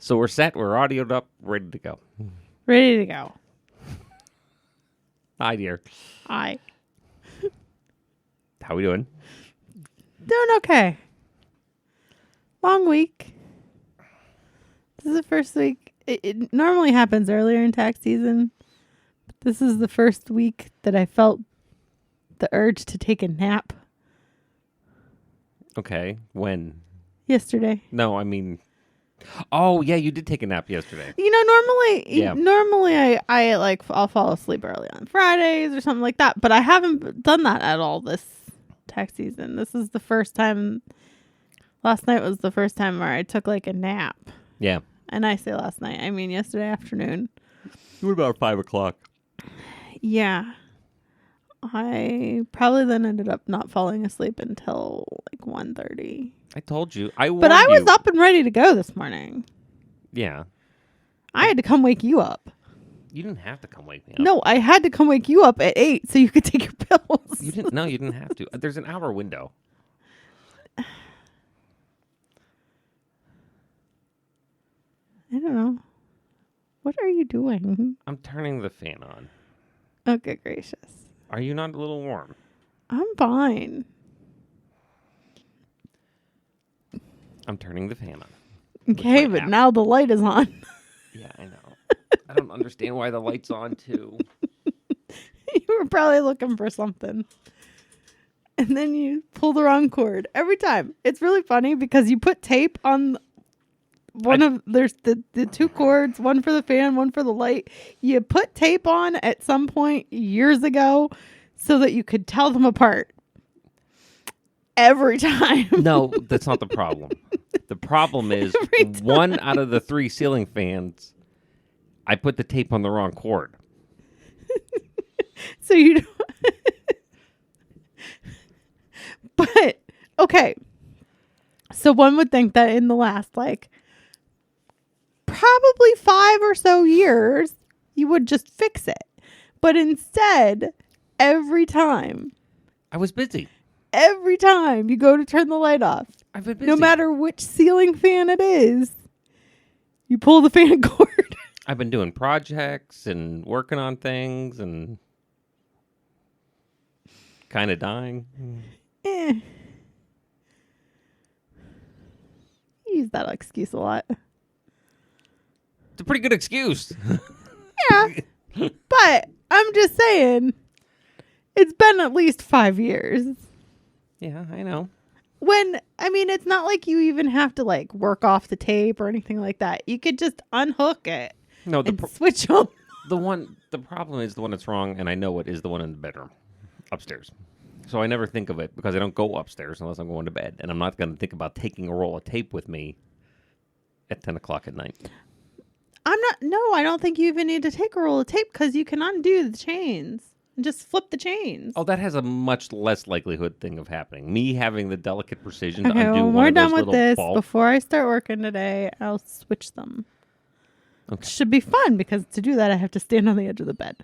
So we're set. We're audioed up. Ready to go. Ready to go. Hi, dear. Hi. How we doing? Doing okay. Long week. This is the first week. It normally happens earlier in tax season. But this is the first week that I felt the urge to take a nap. Okay. When? Yesterday. No, I mean... Oh, yeah, you did take a nap yesterday. You know, normally I'll fall asleep early on Fridays or something like that, but I haven't done that at all this tax season. This is the first time. Last night was the first time where I took like a nap. Yeah. And I say last night, I mean yesterday afternoon. It was about 5 o'clock. Yeah. I probably then ended up not falling asleep until like 1:30. I told you. I warned But I was you. up and ready to go this morning. Yeah. I had to come wake you up. You didn't have to come wake me up. No, I had to come wake you up at 8 so you could take your pills. You didn't. No, you didn't have to. There's an hour window. I don't know. What are you doing? I'm turning the fan on. Oh, good gracious. Are you not a little warm? I'm fine. I'm turning the fan on. Okay, but app. now the light is on. Yeah, I know. I don't understand why the light's on, too. You were probably looking for something. And then you pull the wrong cord. Every time. It's really funny because you put tape on there's the two cords, one for the fan, one for the light. You put tape on at some point years ago so that you could tell them apart. Every time. No, that's not the problem. The problem is one out of the 3 ceiling fans, I put the tape on the wrong cord. So you don't. But, okay. So one would think that in the last, like, probably 5 or so years, you would just fix it. But instead, every time you go to turn the light off, I've been busy. no matter which ceiling fan it is, you pull the fan cord. I've been doing projects and working on things and kind of dying. You use that excuse a lot. It's a pretty good excuse. Yeah. But I'm just saying, it's been at least 5 years. Yeah, I know. It's not like you even have to like work off the tape or anything like that. You could just unhook it and switch them. The problem is the one that's wrong, and I know it is the one in the bedroom upstairs. So I never think of it because I don't go upstairs unless I'm going to bed, and I'm not going to think about taking a roll of tape with me at 10 o'clock at night. I don't think you even need to take a roll of tape because you can undo the chains and just flip the chains. Oh, that has a much less likelihood thing of happening. Me having the delicate precision to Okay, undo when one we're of those done with little this, bulbs. before I start working today, I'll switch them. Okay. Should be fun because to do that, I have to stand on the edge of the bed.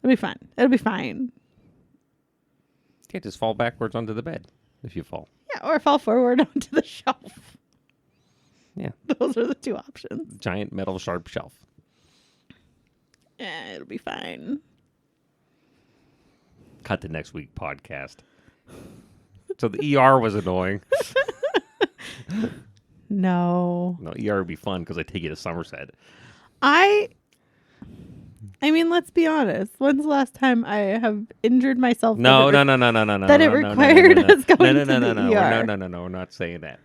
It'll be fun. It'll be fine. You can't just fall backwards onto the bed if you fall. Yeah, or fall forward onto the shelf. Yeah. Those are the 2 options. Giant metal sharp shelf. Yeah, it'll be fine. Cut to next week podcast. So the ER was annoying. No, ER would be fun because I take you to Somerset. I mean, let's be honest. When's the last time I have injured myself? No. That it required us going to the ER. No. We're not saying that.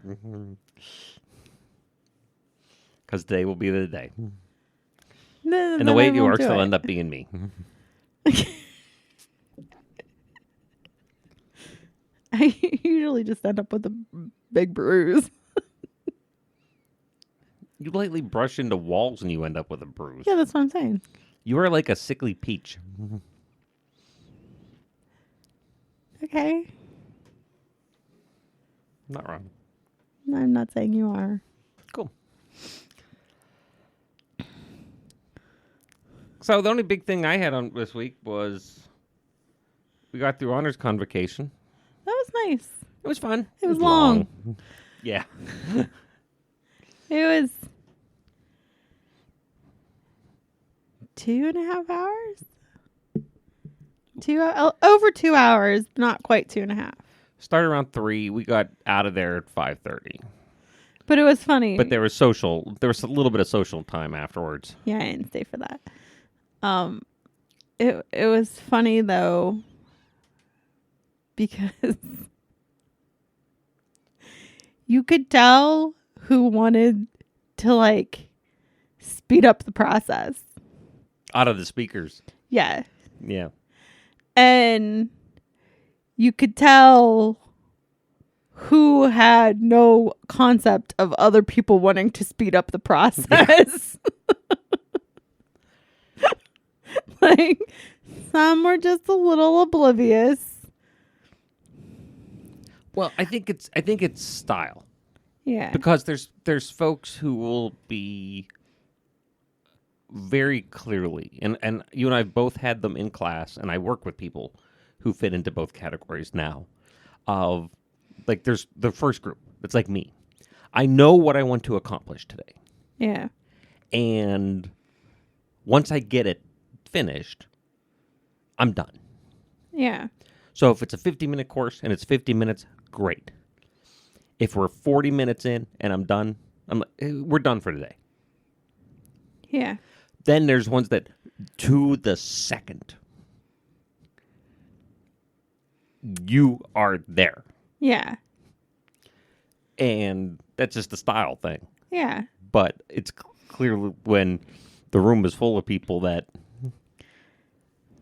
Because today will be the day. And the way it works, will end up being me. I usually just end up with a big bruise. You lightly brush into walls and you end up with a bruise. Yeah, that's what I'm saying. You are like a sickly peach. Okay. Not wrong. I'm not saying you are. Cool. So the only big thing I had on this week was we got through Honors Convocation. That was nice. It was fun. It was long. Yeah. It 2.5 hours. Over 2 hours, not quite 2.5. Started around 3. We got out of there at 5:30. But it was funny. But there was a little bit of social time afterwards. Yeah, I didn't stay for that. It was funny though because you could tell who wanted to like speed up the process. Out of the speakers. Yeah. Yeah. And you could tell who had no concept of other people wanting to speed up the process. Like, some were just a little oblivious. Well, I think it's style. Yeah. Because there's folks who will be very clearly, and you and I both had them in class, and I work with people who fit into both categories now. Of like, there's the first group that's like me. I know what I want to accomplish today, Yeah. and once I get it finished, I'm done. Yeah. So if it's a 50-minute course and it's 50 minutes, great. If we're 40 minutes in and I'm done, we're done for today. Yeah. Then there's ones that, to the second, you are there. Yeah. And that's just a style thing. Yeah. But it's clearly when the room is full of people that,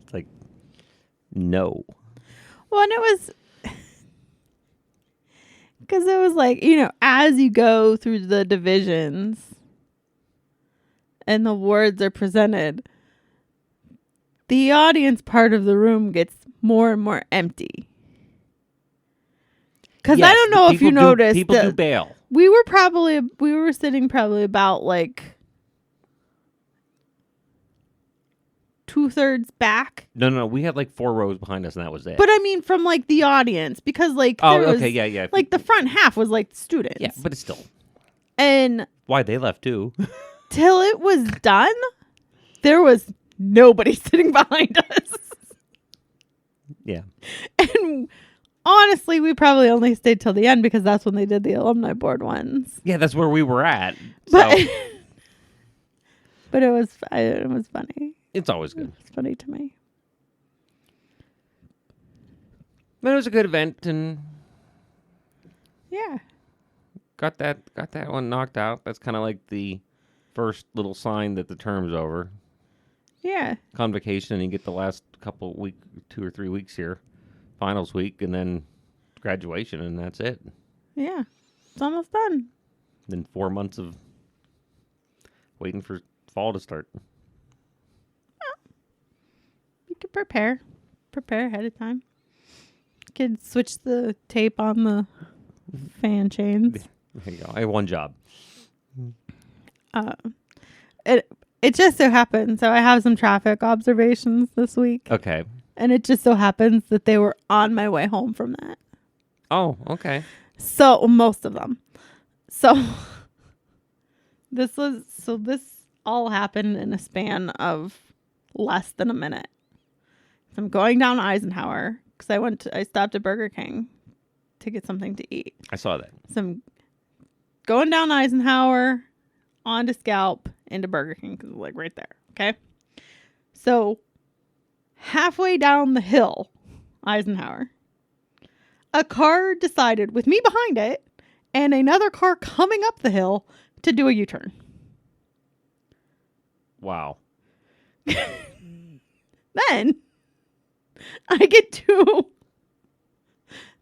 it's like, no. Well, and it was because it was like, you know, as you go through the divisions and the words are presented, the audience part of the room gets more and more empty. Because Yes, I don't know if you noticed. People do bail. We were sitting probably about like 2/3 back. No. We had like 4 rows behind us, and that was it. But I mean, from like the audience, because like yeah. like the front half was like students. Yeah, but it's still. And Why they left too? till it was done, there was nobody sitting behind us. Yeah. And honestly, we probably only stayed till the end because that's when they did the alumni board ones. Yeah, that's where we were at. But So. but it was funny. It's always good. It's funny to me. But it was a good event, and Yeah. got that one knocked out. That's kind of like the first little sign that the term's over. Yeah. Convocation, and you get the last couple 2 or 3 weeks here, finals week, and then graduation, and that's it. Yeah. It's almost done. Then 4 months of waiting for fall to start. You could prepare ahead of time. You could switch the tape on the fan chains. There you go. I have one job. It just so happens. So I have some traffic observations this week. Okay. And it just so happens that they were on my way home from that. Oh, okay. So most of them. So this all happened in a span of less than a minute. So I'm going down Eisenhower because I stopped at Burger King to get something to eat. I saw that. So I'm going down Eisenhower onto Scalp into Burger King because it's like right there. Okay. So halfway down the hill, Eisenhower, a car decided with me behind it and another car coming up the hill to do a U-turn. Wow. Then I get to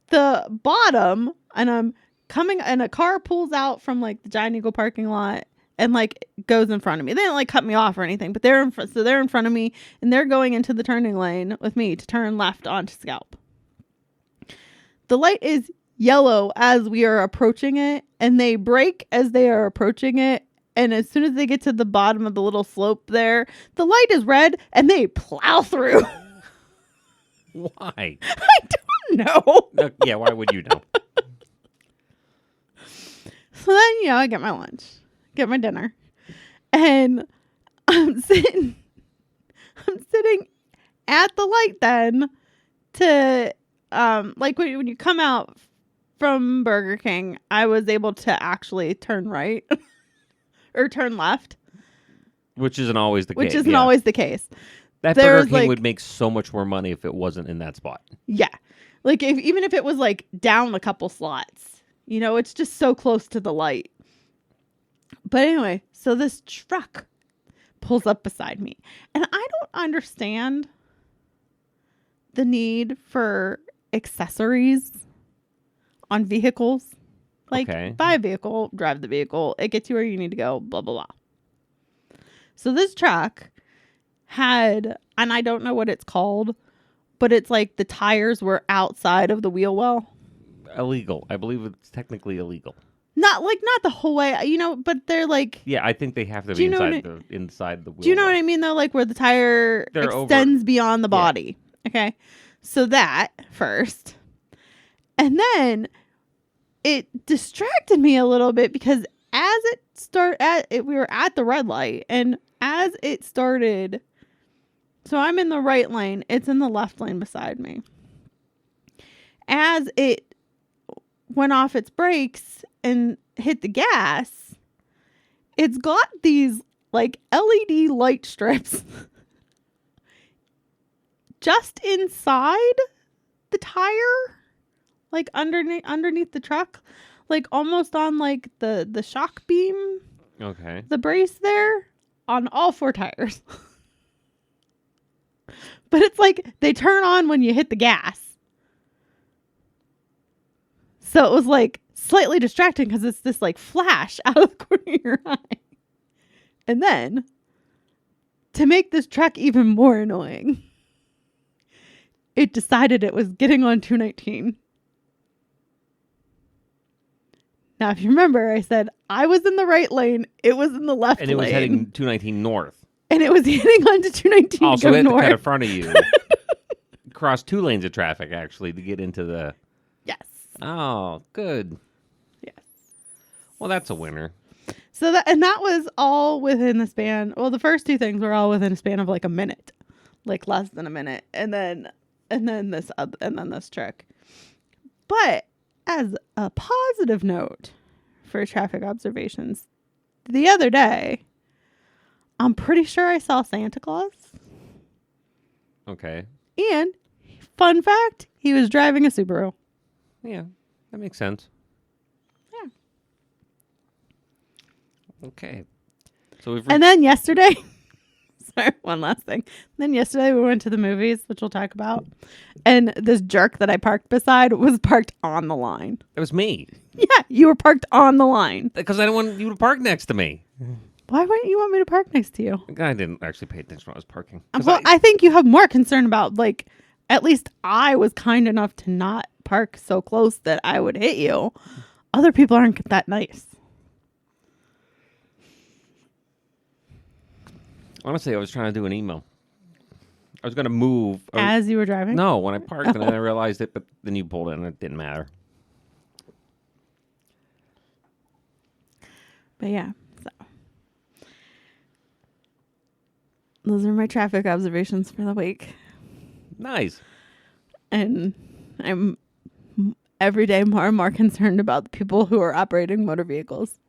the bottom and I'm coming and a car pulls out from like the Giant Eagle parking lot and like goes in front of me. They didn't like cut me off or anything, but they're in front of me and they're going into the turning lane with me to turn left onto Scalp. The light is yellow as we are approaching it and they brake as they are approaching it. And as soon as they get to the bottom of the little slope there, the light is red and they plow through. Why? I don't know. Yeah, why would you know? So then, I get my lunch, get my dinner, and I'm sitting I'm sitting at the light then to, like when you come out from Burger King, I was able to actually turn right or turn left, Which isn't always the case. which isn't always the case. That There's, Burger King would make so much more money if it wasn't in that spot. Yeah. Like even if it was like down a couple slots, you know, it's just so close to the light. But anyway, so this truck pulls up beside me, and I don't understand the need for accessories on vehicles. Like, buy a vehicle, drive the vehicle, it gets you where you need to go, blah, blah, blah. So this truck had, and I don't know what it's called, but it's like the tires were outside of the wheel well. Illegal. I believe it's technically illegal. Not the whole way, you know, but they're like. Yeah, I think they have to be inside the wheel. Do you know what I mean though? Like where the tire extends beyond the body. Yeah. Okay. So that first. And then it distracted me a little bit because we were at the red light, and as it started, so I'm in the right lane, it's in the left lane beside me. As it went off its brakes and hit the gas, it's got these like LED light strips just inside the tire, like underneath the truck, like almost on like the shock beam. Okay. The brace there on all 4 tires. But it's like they turn on when you hit the gas. So it was like slightly distracting because it's this like flash out of the corner of your eye. And then to make this truck even more annoying, it decided it was getting on 219. Now, if you remember, I said I was in the right lane. It was in the left lane. And it was heading 219 north. And it was heading onto 219 Oh, so it had north. to cut in front of you. Cross 2 lanes of traffic, actually, to get into the... Yes. Oh, good. Yes. Well, that's a winner. So that was all within the span. Well, the first 2 things were all within a span of like a minute, like less than a minute, and then this trick. But as a positive note for traffic observations, the other day, I'm pretty sure I saw Santa Claus. Okay. And fun fact, he was driving a Subaru. Yeah, that makes sense. Yeah. Okay. So and then yesterday, sorry, one last thing. Then yesterday we went to the movies, which we'll talk about. And this jerk that I parked beside was parked on the line. It was me. Yeah, you were parked on the line. Because I don't want you to park next to me. Why wouldn't you want me to park next to you? I didn't actually pay attention when I was parking. Well, I think you have more concern about, like, at least I was kind enough to not park so close that I would hit you. Other people aren't that nice. Honestly, I was trying to do an email. I was going to move. As you were driving? No, when I parked, and then I realized it, but then you pulled in and it didn't matter. But yeah, so. Those are my traffic observations for the week. Nice. And I'm every day more and more concerned about the people who are operating motor vehicles.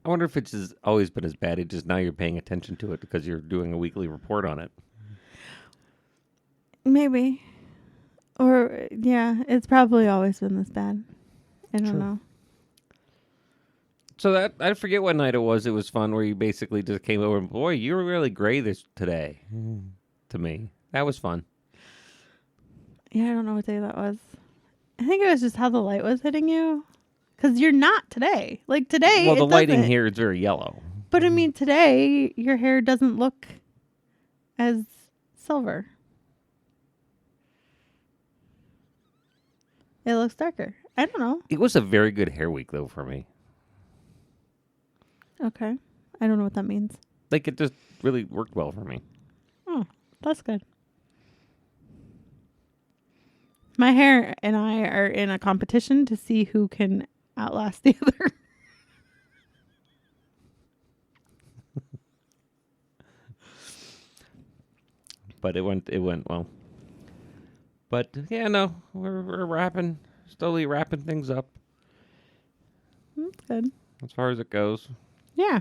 I wonder if it's always been as bad. It's just now you're paying attention to it because you're doing a weekly report on it. Maybe. Or, yeah, it's probably always been this bad. I don't know. So that I forget what night it was. It was fun where you basically just came over and, boy, you were really gray today to me. That was fun. Yeah, I don't know what day that was. I think it was just how the light was hitting you. Because you're not today. Like today, well, the lighting here is very yellow. But I mean, today, your hair doesn't look as silver. It looks darker. I don't know. It was a very good hair week, though, for me. Okay. I don't know what that means. Like, it just really worked well for me. Oh, that's good. My hair and I are in a competition to see who can outlast the other. but it went well. But yeah, no, we're slowly wrapping things up That's good. as far as it goes. Yeah.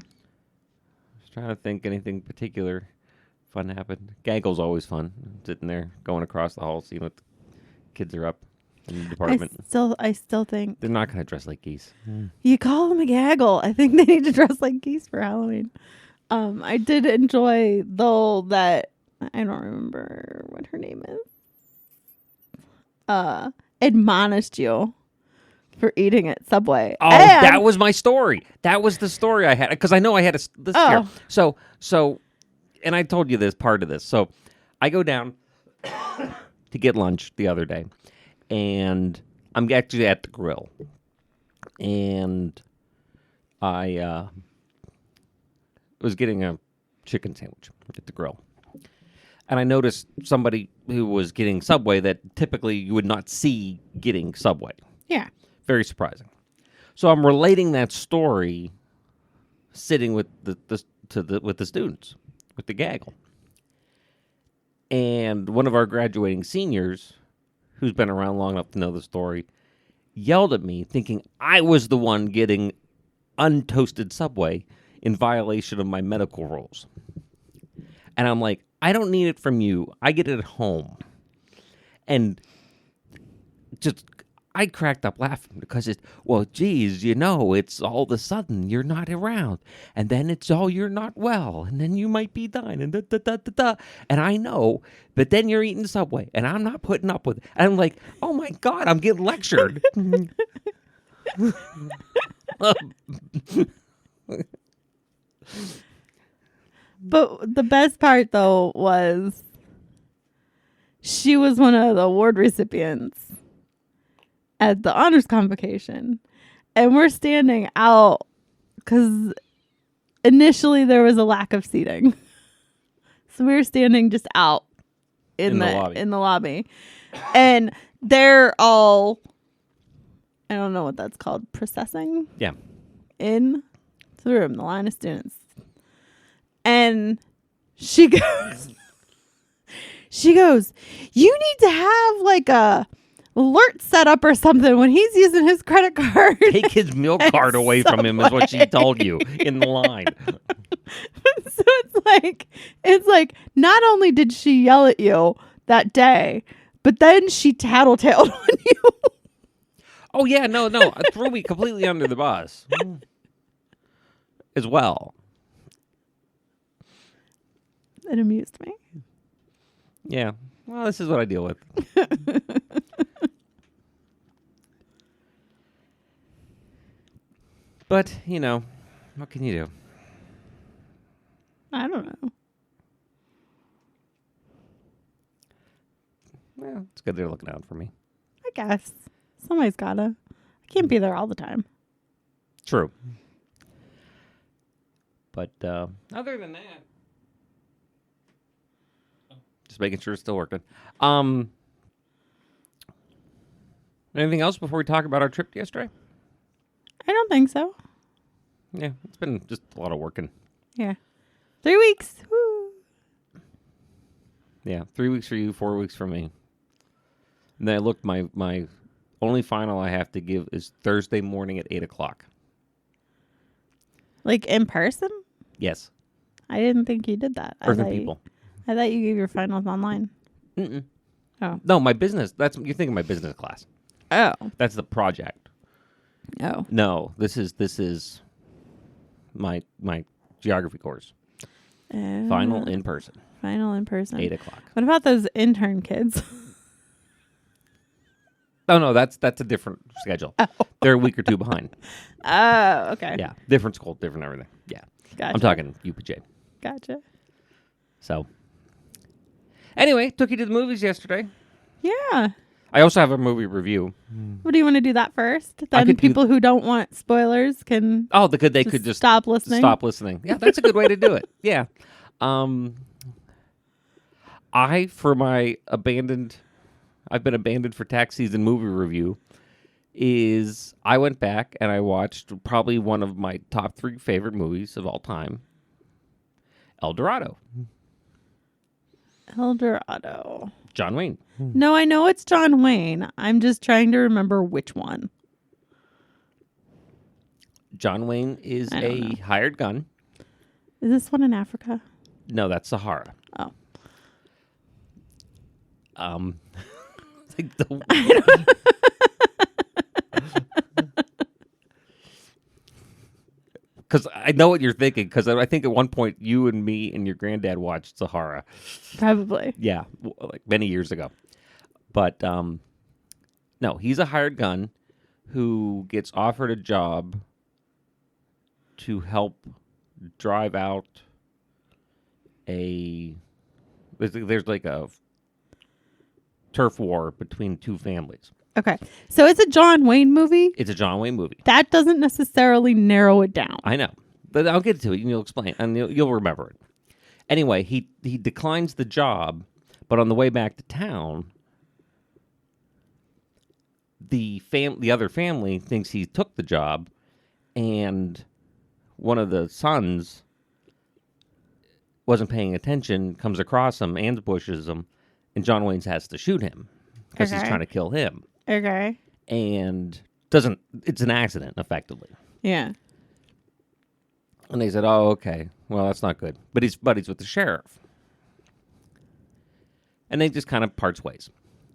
Just trying to think anything particular fun happened. Gaggle's always fun. Sitting there, going across the hall, seeing what the kids are up in the department. I still think They're not going to dress like geese. you call them a gaggle. I think they need to dress like geese for Halloween. I did enjoy though that I don't remember what her name is. Admonished you for eating at Subway. Oh, that was my story. That was the story I had because I know I had this here. So, and I told you this part of this. So, I go down to get lunch the other day, and I'm actually at the grill, and I was getting a chicken sandwich at the grill. And I noticed somebody who was getting Subway that typically you would not see getting Subway. Yeah. Very surprising. So I'm relating that story, sitting with with the students, with the gaggle. And one of our graduating seniors, who's been around long enough to know the story, yelled at me, thinking I was the one getting untoasted Subway in violation of my medical rules. And I'm like, I don't need it from you. I get it at home. And just, I cracked up laughing because geez, it's all of a sudden you're not around. And then it's all you're not well. And then you might be dying. And da. And I know, but then you're eating Subway. And I'm not putting up with it. And I'm like, oh my God, I'm getting lectured. But the best part, though, was she was one of the award recipients at the honors convocation. And we're standing out because initially there was a lack of seating. So we were standing just out in the lobby. And they're all, I don't know what that's called, processing? Yeah. In the room, the line of students. And she goes, you need to have like a alert set up or something when he's using his credit card. Take his milk card away from him is what she told you in the line. So it's like not only did she yell at you that day, but then she tattletaled on you. Oh yeah, no, threw me completely under the bus as well. It amused me. Yeah. Well, this is what I deal with. But, what can you do? I don't know. Well, it's good they're looking out for me. I guess. Somebody's gotta. I can't be there all the time. True. But other than that, just making sure it's still working. Anything else before we talk about our trip yesterday? I don't think so. Yeah, it's been just a lot of working. Yeah. 3 weeks. Woo. Yeah, 3 weeks for you, 4 weeks for me. And then I looked, my only final I have to give is Thursday morning at 8:00. Like in person? Yes. I didn't think you did that. Earth and People. I thought you gave your finals online. Mm-mm. Oh. No, my business. You're thinking my business class. Oh. That's the project. Oh. No, this is my geography course. Final in person. Final in person. 8:00. What about those intern kids? Oh no, that's a different schedule. Oh. They're a week or two behind. Oh, okay. Yeah, different school, different everything. Yeah, gotcha. I'm talking UPJ. Gotcha. So, anyway, took you to the movies yesterday. Yeah. I also have a movie review. What do you want to do that first? Then people who don't want spoilers can. Oh, they could just stop listening. Stop listening. Yeah, that's a good way to do it. Yeah. I've been abandoned for tax season movie review. I went back and I watched probably one of my top 3 favorite movies of all time, El Dorado. El Dorado. John Wayne. No, I know it's John Wayne. I'm just trying to remember which one. John Wayne is I don't a know. hired gun. Is this one in Africa? No, that's Sahara. Oh. Like the- Because I know what you're thinking. Because I think at one point you and me and your granddad watched Sahara. Probably. Yeah, like many years ago. But no, he's a hired gun who gets offered a job to help drive out there's like a turf war between two families. Okay. So it's a John Wayne movie. It's a John Wayne movie. That doesn't necessarily narrow it down. I know, but I'll get to it and you'll explain and you'll remember it. Anyway, he declines the job, but on the way back to town, the other family thinks he took the job, and one of the sons wasn't paying attention, comes across him, ambushes him, and John Wayne has to shoot him because he's Okay. trying to kill him. Okay. And doesn't. It's an accident, effectively. Yeah. And they said, "Oh, okay. Well, that's not good." But he's buddies with the sheriff, and they just kind of parts ways.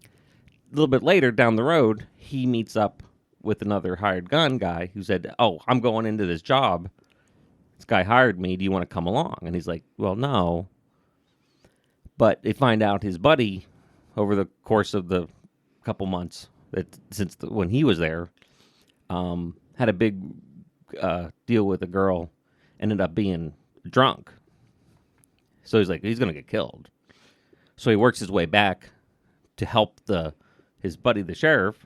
A little bit later down the road, he meets up with another hired gun guy who said, "Oh, I'm going into this job. This guy hired me. Do you want to come along?" And he's like, "Well, no." But they find out his buddy, over the course of the couple months that when he was there, had a big deal with a girl, ended up being drunk. So he's like, he's going to get killed. So he works his way back to help his buddy, the sheriff,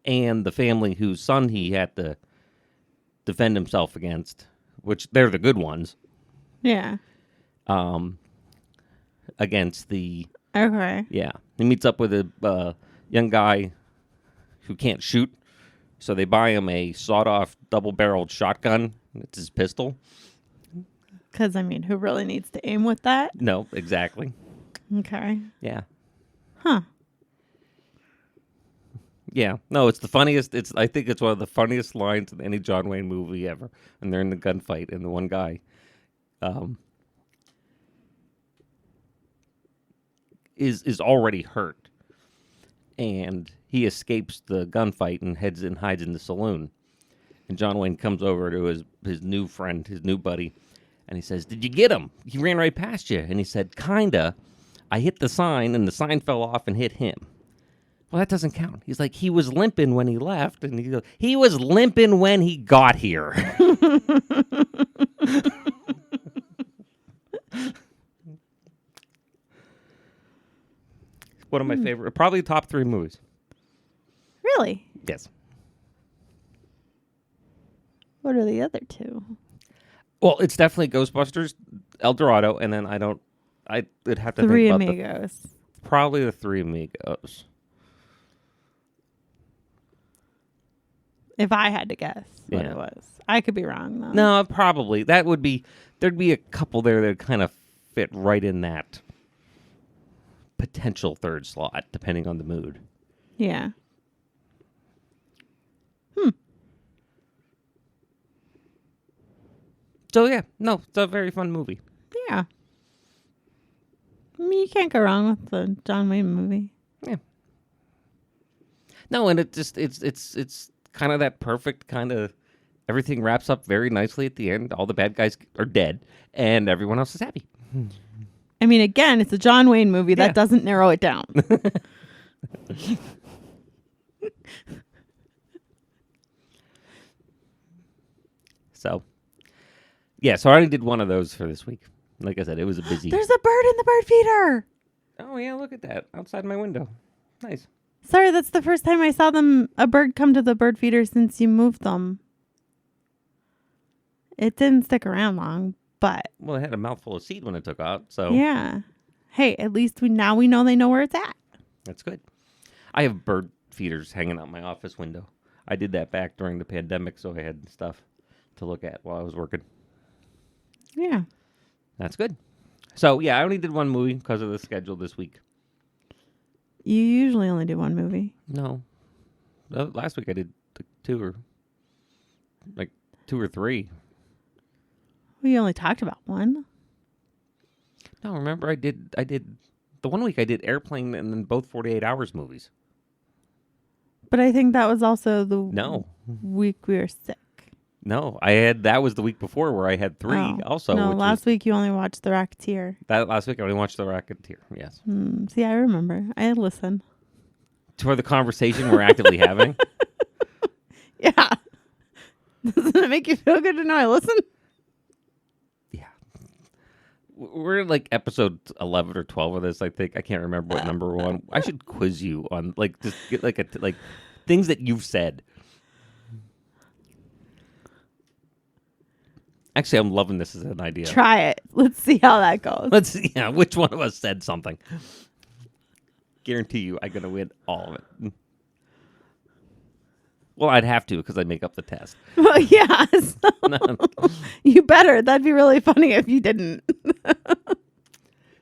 and the family whose son he had to defend himself against, which they're the good ones, Yeah. against the... Okay. Yeah. He meets up with a young guy who can't shoot, so they buy him a sawed-off double-barreled shotgun. It's his pistol. Because, I mean, who really needs to aim with that? No, exactly. Okay. Yeah. Huh. Yeah. No, it's the funniest. I think it's one of the funniest lines in any John Wayne movie ever. And they're in the gunfight, and the one guy is already hurt, and he escapes the gunfight and hides in the saloon. And John Wayne comes over to his new friend, his new buddy, and he says, "Did you get him? He ran right past you." And he said, "Kinda. I hit the sign, and the sign fell off and hit him." Well, that doesn't count. He's like, "He was limping when he left," and he goes, "He was limping when he got here." One of my favorite, probably top 3 movies. Really? Yes. What are the other two? Well, it's definitely Ghostbusters, El Dorado, and then I would have to Three think about Amigos. probably the Three Amigos. If I had to guess what Yeah. it was. I could be wrong, though. No, probably. There'd be a couple there that kind of fit right in that potential third slot, depending on the mood. Yeah. So yeah, no, it's a very fun movie. Yeah. I mean, you can't go wrong with the John Wayne movie. Yeah. No, and it's kind of that perfect kind of everything wraps up very nicely at the end. All the bad guys are dead, and everyone else is happy. I mean, again, it's a John Wayne movie. Yeah. That doesn't narrow it down. So, yeah, so I already did one of those for this week. Like I said, it was a busy. There's a bird in the bird feeder. Oh yeah, look at that outside my window. Nice. Sorry, that's the first time I saw a bird come to the bird feeder since you moved them. It didn't stick around long, but Well, it had a mouthful of seed when it took out, so yeah. Hey, at least we know they know where it's at. that's good. I have bird feeders hanging out my office window. I did that back during the pandemic, so I had stuff to look at while I was working. Yeah. That's good. So, yeah, I only did one movie because of the schedule this week. You usually only do one movie. No. Last week I did two or three. We only talked about one. No, remember I did the one week I did Airplane and then both 48 Hours movies. But I think that was also the week we were sick. No, that was the week before where I had three also. No, last week you only watched The Rocketeer. That last week I only watched The Rocketeer, yes. See, I remember. I listen. For the conversation we're actively having? Yeah. Doesn't it make you feel good to know I listen? Yeah. We're like episode 11 or 12 of this, I think. I can't remember what number we're on. I should quiz you on, just get like things that you've said. Actually, I'm loving this as an idea. Try it. Let's see how that goes. Let's see which one of us said something. Guarantee you I'm going to win all of it. Well, I'd have to because I make up the test. Well, yeah. So you better. That'd be really funny if you didn't.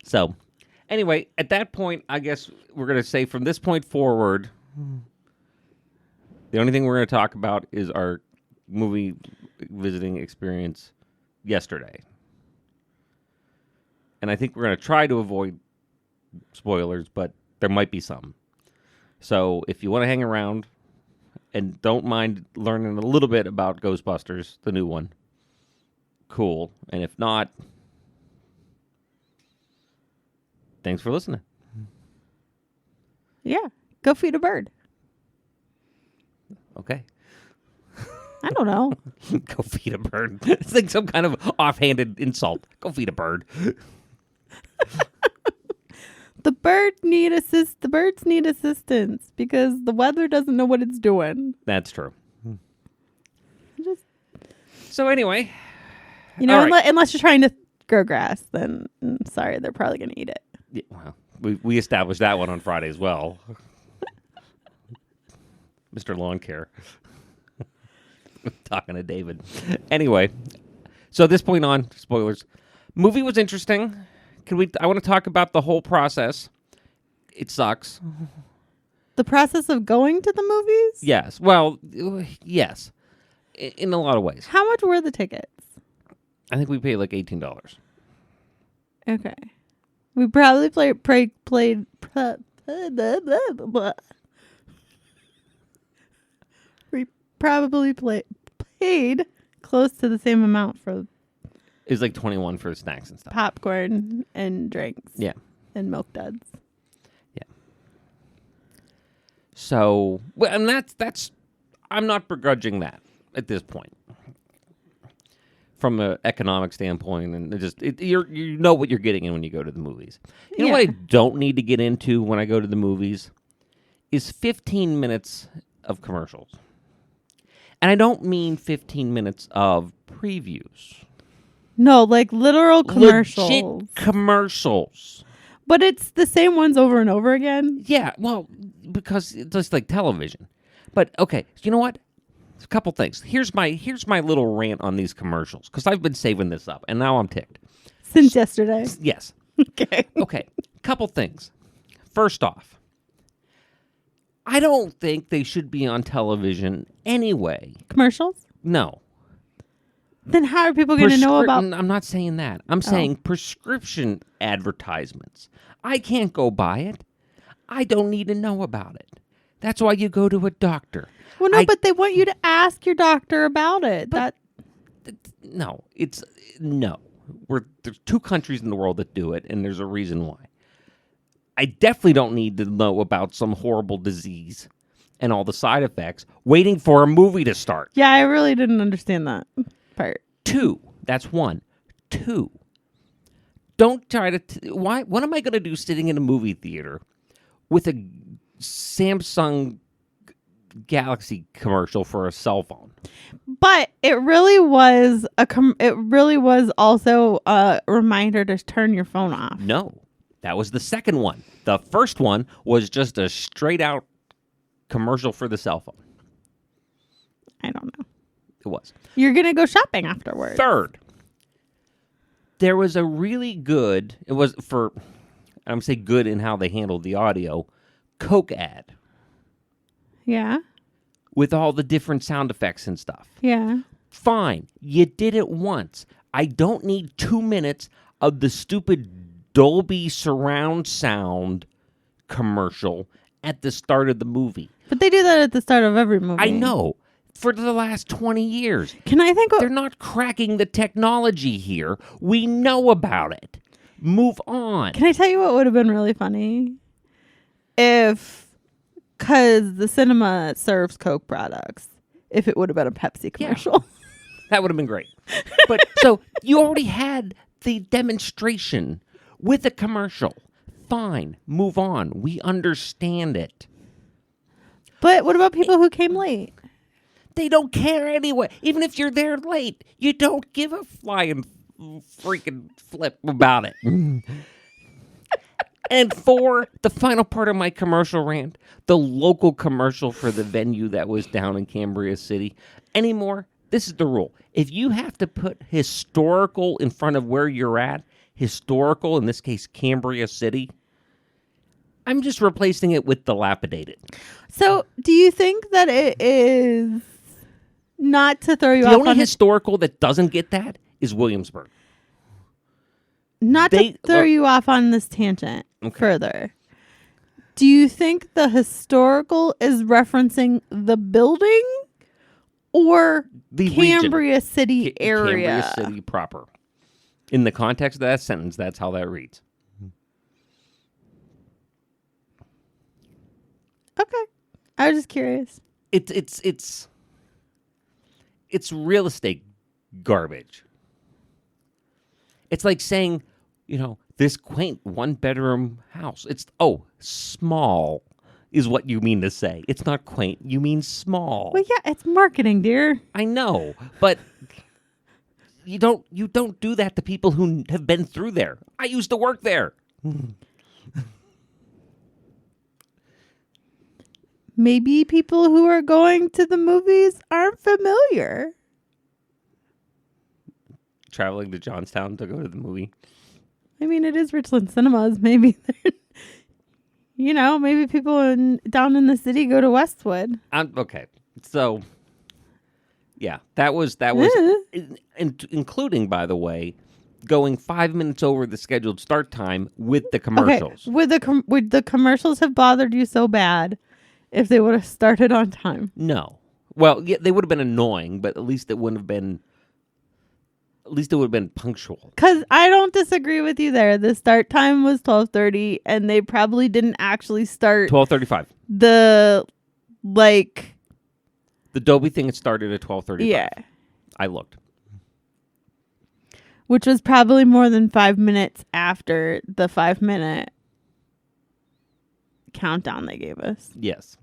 So, anyway, at that point, I guess we're going to say from this point forward, the only thing we're going to talk about is our movie visiting experience yesterday. And I think we're going to try to avoid spoilers, but there might be some. So if you want to hang around and don't mind learning a little bit about Ghostbusters, the new one, cool. And if not, thanks for listening. Yeah. Go feed a bird. Okay. I don't know. Go feed a bird. It's like some kind of offhanded insult. Go feed a bird. The birds need assistance because the weather doesn't know what it's doing. That's true. Just, So anyway, unless you're trying to grow grass, then sorry, they're probably going to eat it. yeah, well, we established that one on Friday as well. Mr. Lawn Care. Talking to David. Anyway, so at this point on, spoilers. Movie was interesting. I want to talk about the whole process. It sucks. The process of going to the movies? Yes. Well, yes. In a lot of ways. How much were the tickets? I think we paid like $18. Okay. We probably played we probably paid close to the same amount for It was like $21 for snacks and stuff. popcorn and drinks. Yeah. And milk duds. Yeah. So, well, and that's I'm not begrudging that at this point. From an economic standpoint, and you know what you're getting in when you go to the movies. You know what I don't need to get into when I go to the movies is 15 minutes of commercials. And I don't mean 15 minutes of previews. No, like literal commercials. Legit commercials. But it's the same ones over and over again. Yeah, well, because it's just like television. But okay, you know what? A couple things. Here's my little rant on these commercials because I've been saving this up and now I'm ticked. Since yesterday. Yes. Okay. Okay. Couple things. First off, I don't think they should be on television anyway. Commercials? No. Then how are people going to know about... I'm not saying that. I'm saying prescription advertisements. I can't go buy it. I don't need to know about it. That's why you go to a doctor. Well, no, but they want you to ask your doctor about it. No. There's 2 countries in the world that do it, and there's a reason why. I definitely don't need to know about some horrible disease and all the side effects waiting for a movie to start. Yeah, I really didn't understand that part. 2. That's 1. 2. Don't try to... Why? What am I going to do sitting in a movie theater with a Samsung Galaxy commercial for a cell phone? But it really was also a reminder to turn your phone off. No. That was the second one. The first one was just a straight out commercial for the cell phone. I don't know. It was. You're going to go shopping afterwards. Third, There was a really good, it was for, I'm going to say good in how they handled the audio, Coke ad Yeah. with all the different sound effects and stuff. Yeah. Fine. You did it once. I don't need 2 minutes of the stupid Dolby surround sound commercial at the start of the movie. But they do that at the start of every movie. I know. For the last 20 years. Can I think They're not cracking the technology here. We know about it. Move on. Can I tell you what would have been really funny? If, because the cinema serves Coke products, if it would have been a Pepsi commercial. Yeah. That would have been great. But so you already had the demonstration with a commercial. Fine. Move on. We understand it. But what about people who came late? They don't care anyway. Even if you're there late, you don't give a flying freaking flip about it. And for the final part of my commercial rant, the local commercial for the venue that was down in Cambria City. Anymore, this is the rule. If you have to put historical in front of where you're at, historical, in this case, Cambria City, I'm just replacing it with dilapidated. So do you think that it is not to throw you off? The only historical that doesn't get that is Williamsburg. Not to throw you off on this tangent further. Do you think the historical is referencing the building or the Cambria region. City area? Cambria City proper. In the context of that sentence, that's how that reads. Okay. I was just curious. It's real estate garbage. It's like saying, this quaint one-bedroom house. It's, small is what you mean to say. It's not quaint. You mean small. Well, yeah, it's marketing, dear. I know, but you don't do that to people who have been through there. I used to work there. Maybe people who are going to the movies aren't familiar. Traveling to Johnstown to go to the movie. I mean, it is Richland Cinemas. Maybe, maybe people down in the city go to Westwood. Okay, so yeah, that was, including, by the way, going 5 minutes over the scheduled start time with the commercials. Okay. Would the commercials have bothered you so bad if they would have started on time? No. Well, yeah, they would have been annoying, but at least it wouldn't have been. At least it would have been punctual. Because I don't disagree with you there. The start time was 12:30, and they probably didn't actually start 12:35. The Dolby thing had started at 12:35. Yeah, I looked. Which was probably more than 5 minutes after the 5-minute countdown they gave us. Yes.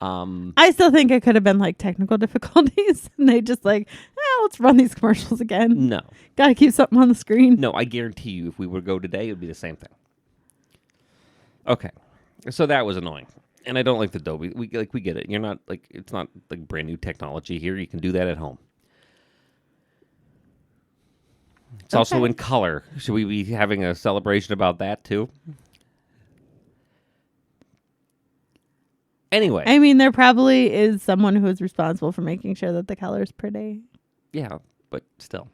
I still think it could have been technical difficulties, and they just let's run these commercials again. No. Gotta keep something on the screen. No, I guarantee you, if we would go today, it would be the same thing. Okay, so that was annoying, and I don't like the Dolby. We get it. You're not it's not brand new technology here. You can do that at home. It's also in color. Should we be having a celebration about that too? Anyway. I mean, there probably is someone who is responsible for making sure that the color is pretty. Yeah, but still.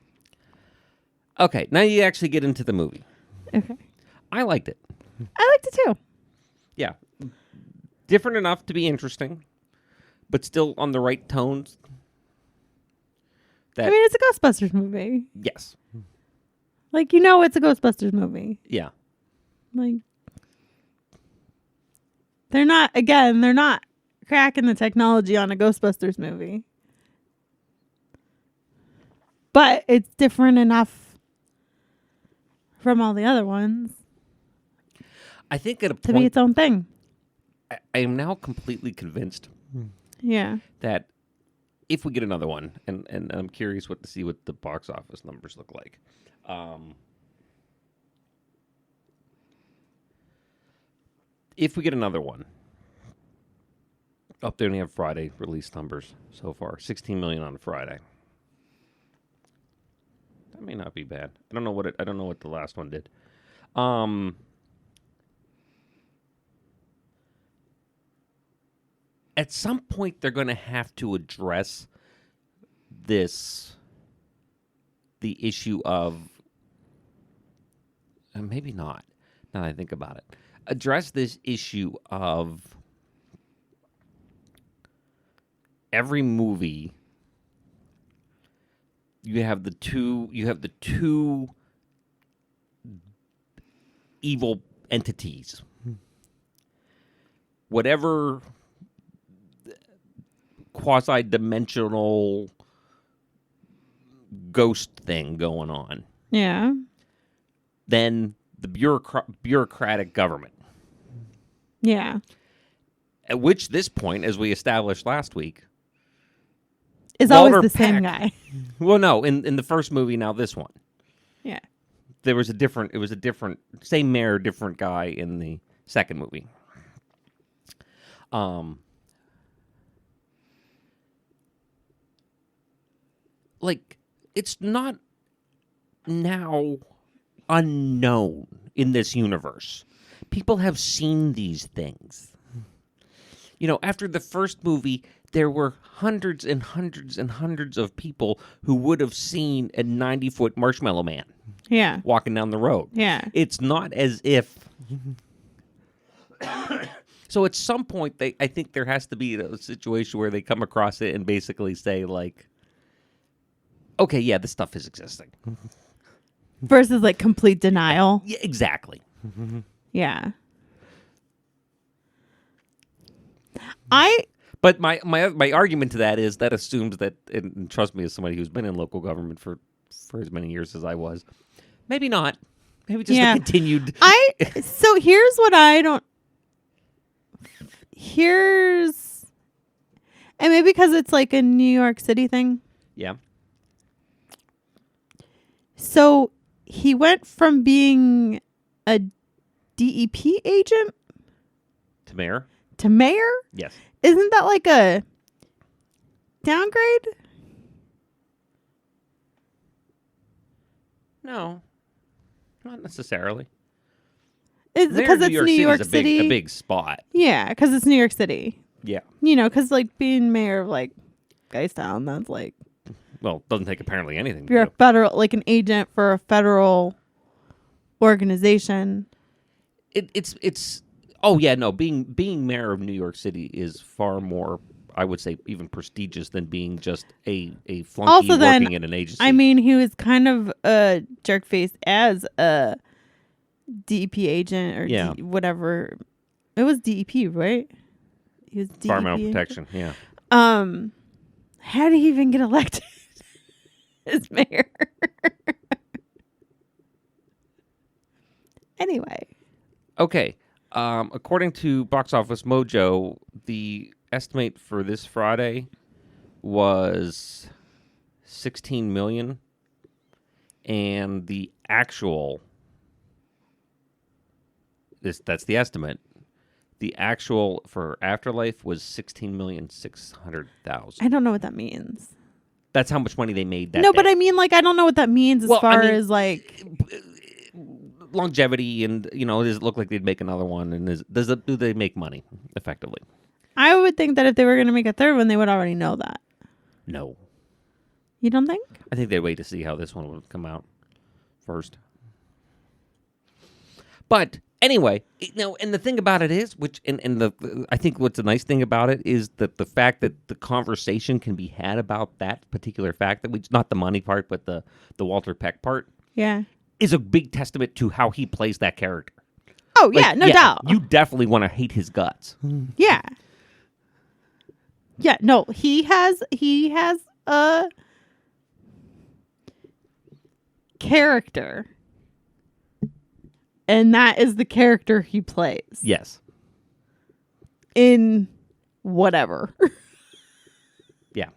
Okay, now you actually get into the movie. Okay. I liked it. I liked it too. Yeah. Different enough to be interesting, but still on the right tones. I mean, it's a Ghostbusters movie. Yes. It's a Ghostbusters movie. Yeah. They're not cracking the technology on a Ghostbusters movie. But it's different enough from all the other ones. I think at a to point, be its own thing. I am now completely convinced Yeah. that if we get another one, and I'm curious to see what the box office numbers look like. If we get another one, up there, and you have Friday release numbers so far, 16 million on Friday. That may not be bad. I don't know what the last one did. At some point, they're going to have to address the issue of, maybe not. Now that I think about it, address this issue of every movie. You have the two evil entities. Whatever quasi-dimensional ghost thing going on. Yeah. Then the bureaucratic government. Yeah. At which this point, as we established last week, is Walter always the same Peck. guy. Well, no, in the first movie, now this one. Yeah. It was a different, same mayor, different guy in the second movie. Like, it's not now unknown in this universe. People have seen these things. You know, after the first movie, there were hundreds and hundreds and hundreds of people who would have seen a 90-foot marshmallow man. Yeah. Walking down the road. Yeah. It's not as if... So at some point, I think there has to be a situation where they come across it and basically say, like, okay, yeah, this stuff is existing. Versus, like, complete denial. Yeah, exactly. Yeah. But my argument to that is that assumes that, and trust me, as somebody who's been in local government for as many years as I was, maybe not. Maybe just a continued. So here's what I don't. And maybe because it's like a New York City thing. Yeah. So he went from being a DEP agent To mayor? to mayor? Yes. Isn't that like a downgrade? No. Not necessarily. It's because it's New York City. A big spot. Yeah, because it's New York City. Yeah. You know, because like being mayor of like Guystown, that's like. Well, it doesn't take apparently anything. You're a federal, like an agent for a federal organization. It's. Oh yeah, no. Being mayor of New York City is far more, I would say, even prestigious than being just a flunky also, working in an agency. I mean, he was kind of a jerk face as a DEP agent or whatever. It was DEP, right? He was DEP Environmental Protection. Yeah. How did he even get elected as mayor? Anyway. Okay. According to Box Office Mojo, the estimate for this Friday was $16 million, and the actual that's the estimate. The actual for Afterlife was $16,600,000. I don't know what that means. That's how much money they made that No, day. but I mean, like, I don't know what that means as far as like longevity, and does it look like they'd make another one, and do they make money effectively? I would think that if they were going to make a third one, they would already know that. No. You don't think? I think they'd wait to see how this one would come out first. But anyway, and the thing about it is, I think what's a nice thing about it is that the fact that the conversation can be had about that particular fact, that not the money part, but the Walter Peck part, yeah, is a big testament to how he plays that character. Oh yeah, no doubt. You definitely want to hate his guts. Yeah. Yeah, no, he has a character. And that is the character he plays. Yes. In whatever. Yeah.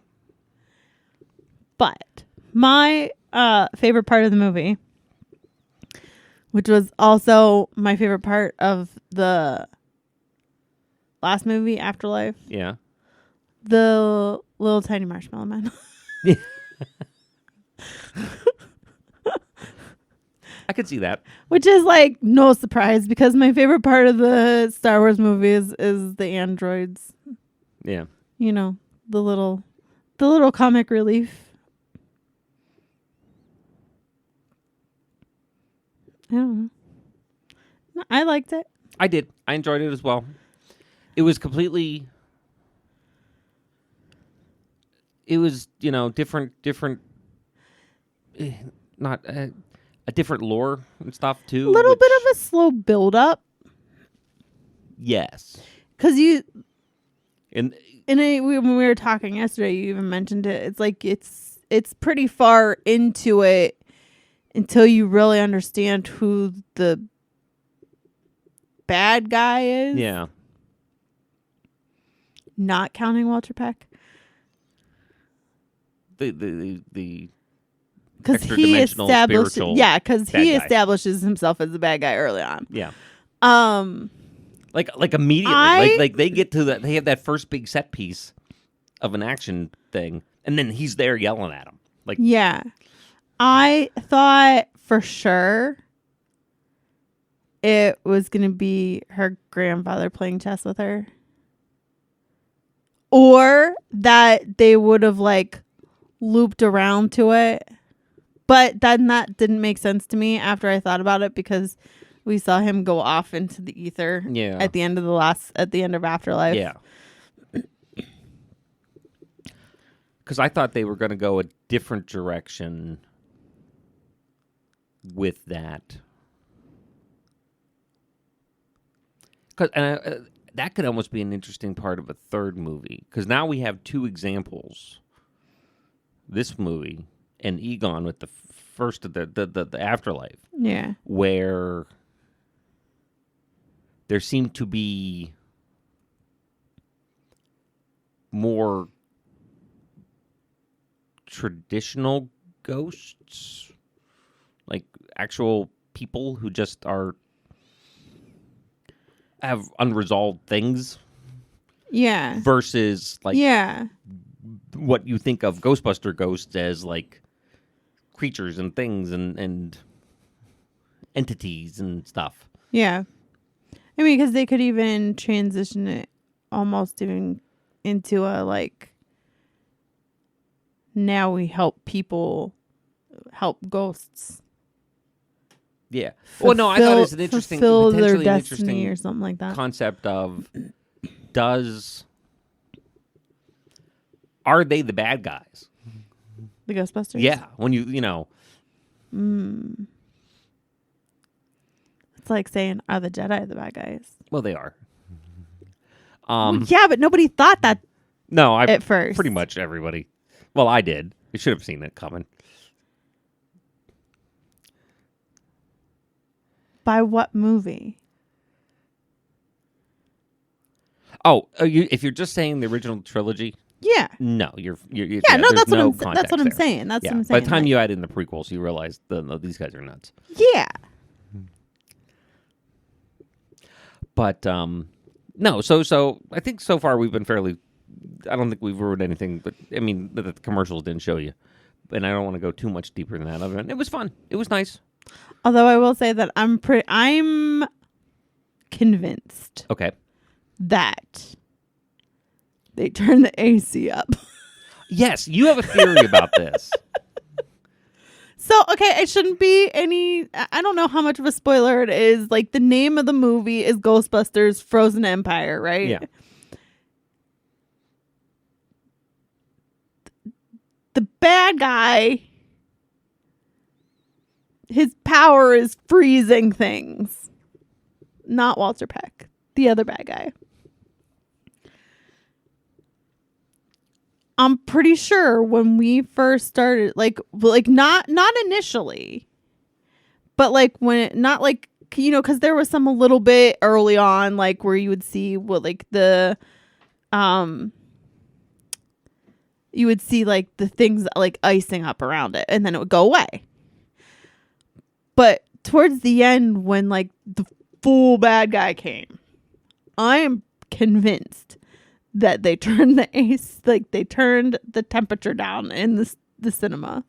But my favorite part of the movie, which was also my favorite part of the last movie, Afterlife. Yeah. The little tiny marshmallow man. could see that. Which is like no surprise because my favorite part of the Star Wars movies is the androids. Yeah. You know, the little comic relief. I don't know. No, I liked it. I did. I enjoyed it as well. It was completely... It was, different, not a different lore and stuff too. A little bit of a slow build up. Yes. Because when we were talking yesterday, you even mentioned it. It's like it's pretty far into it until you really understand who the bad guy is. Yeah. Not counting Walter Peck. The because he establishes himself as the bad guy early on. Yeah. Like immediately, like they get to that. They have that first big set piece of an action thing, and then he's there yelling at him. Like, yeah, I thought for sure it was gonna be her grandfather playing chess with her, or that they would have like looped around to it. But then that didn't make sense to me after I thought about it because we saw him go off into the ether at the end of Afterlife. Yeah. Because I thought they were going to go a different direction with that. Because that could almost be an interesting part of a third movie. Because now we have two examples. This movie and Egon with the first of the Afterlife. Yeah. Where there seemed to be more traditional ghosts, like actual people who just have unresolved things. Yeah. Versus like what you think of Ghostbuster ghosts as like creatures and things and entities and stuff. Yeah. I mean, because they could even transition it almost even into a like, now we help people help ghosts. Yeah. Well, no, I thought it was an interesting, potentially their an interesting or something like that. Concept of are they the bad guys? The Ghostbusters? Yeah. When you It's like saying, are the Jedi the bad guys? Well, they are. Well, yeah, but nobody thought that at first. Pretty much everybody. Well, I did. You should have seen it coming. By what movie? Oh, if you're just saying the original trilogy, yeah, no, you're yeah, no, that's what I'm saying. That's what I'm there. saying. That's yeah. what I'm saying. By the time you add in the prequels, you realize these guys are nuts. Yeah, but no, so I think so far we've been fairly. I don't think we've ruined anything, but I mean the commercials didn't show you, and I don't want to go too much deeper than that. Other than it was fun. It was nice. Although I will say that I'm convinced. Okay. That they turn the AC up. Yes, you have a theory about this. So, okay, it shouldn't be I don't know how much of a spoiler it is. Like, the name of the movie is Ghostbusters Frozen Empire, right? Yeah. The bad guy, his power is freezing things. Not Walter Peck, the other bad guy. I'm pretty sure when we first started, like not initially, but like because there was some a little bit early on, like where you would see you would see like the things like icing up around it, and then it would go away. But towards the end, when like the full bad guy came, I am convinced that they turned they turned the temperature down in the cinema,